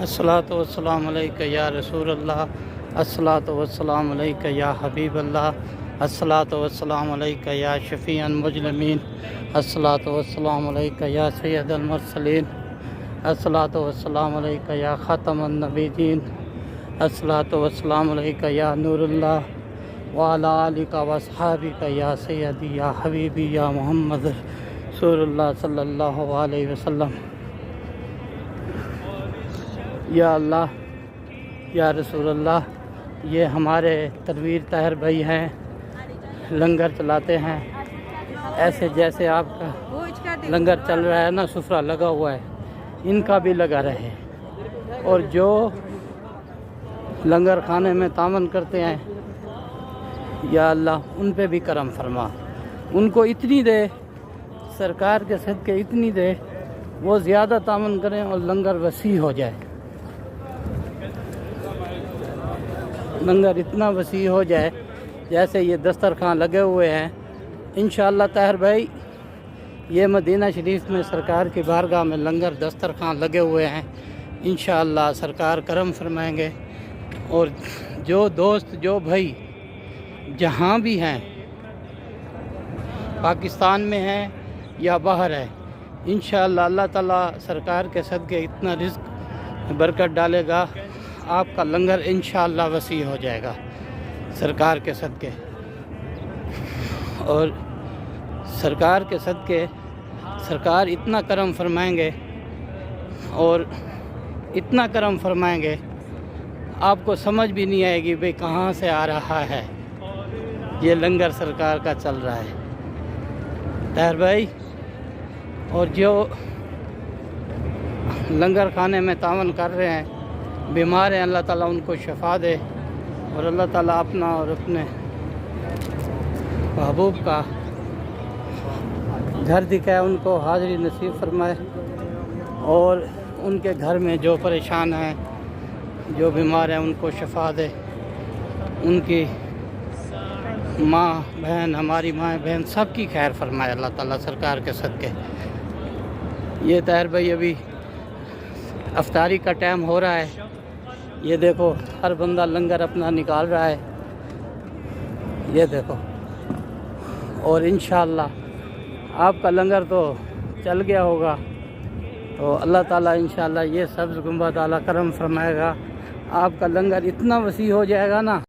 الصلاۃ والسلام علیکہ یا رسول اللہ، الصلاۃ والسلام علیکہ یا حبیب اللہ، الصلاۃ والسلام علیکہ یا شفیع المجرمین، الصلاۃ والسلام علیکہ یا سید المرسلین، الصلاۃ والسلام علیکہ یا خاتم النبیین، الصلاۃ والسلام علیکہ یا نور اللہ وعلی آلک واصحابک یا سیدی یا حبیبی یا محمد رسول اللہ صلی اللہ علیہ وسلم۔ یا اللہ، یا رسول اللہ، یہ ہمارے تنویر طاہر بھائی ہیں، لنگر چلاتے ہیں، ایسے جیسے آپ کا لنگر چل رہا ہے نا، سفرہ لگا ہوا ہے، ان کا بھی لگا رہے، اور جو لنگر کھانے میں تعاون کرتے ہیں یا اللہ ان پہ بھی کرم فرما، ان کو اتنی دے، سرکار کے صدقے اتنی دے، وہ زیادہ تعاون کریں اور لنگر وسیع ہو جائے، لنگر اتنا وسیع ہو جائے جیسے یہ دسترخوان لگے ہوئے ہیں۔ انشاءاللہ طاہر بھائی، یہ مدینہ شریف میں سرکار کی بارگاہ میں لنگر دسترخوان لگے ہوئے ہیں، انشاءاللہ سرکار کرم فرمائیں گے، اور جو دوست، جو بھائی جہاں بھی ہیں، پاکستان میں ہیں یا باہر ہے، انشاءاللہ اللہ تعالیٰ سرکار کے صدقے اتنا رزق برکت ڈالے گا، آپ کا لنگر انشاءاللہ وسیع ہو جائے گا سرکار کے صدقے، اور سرکار کے صدقے سرکار اتنا کرم فرمائیں گے، اور اتنا کرم فرمائیں گے آپ کو سمجھ بھی نہیں آئے گی بھئی کہاں سے آ رہا ہے، یہ لنگر سرکار کا چل رہا ہے طاہر بھائی۔ اور جو لنگر کھانے میں تعاون کر رہے ہیں، بیمار ہیں، اللہ تعالیٰ ان کو شفا دے، اور اللہ تعالیٰ اپنا اور اپنے محبوب کا گھر دکھائے، ان کو حاضری نصیب فرمائے، اور ان کے گھر میں جو پریشان ہیں، جو بیمار ہیں، ان کو شفا دے، ان کی ماں بہن، ہماری ماں بہن سب کی خیر فرمائے اللہ تعالیٰ سرکار کے صدقے۔ یہ طاہر بھائی ابھی افطاری کا ٹائم ہو رہا ہے، یہ دیکھو ہر بندہ لنگر اپنا نکال رہا ہے، یہ دیکھو، اور انشاءاللہ آپ کا لنگر تو چل گیا ہوگا، تو اللہ تعالیٰ انشاءاللہ یہ سبز گنبد اعلیٰ کرم فرمائے گا، آپ کا لنگر اتنا وسیع ہو جائے گا نا۔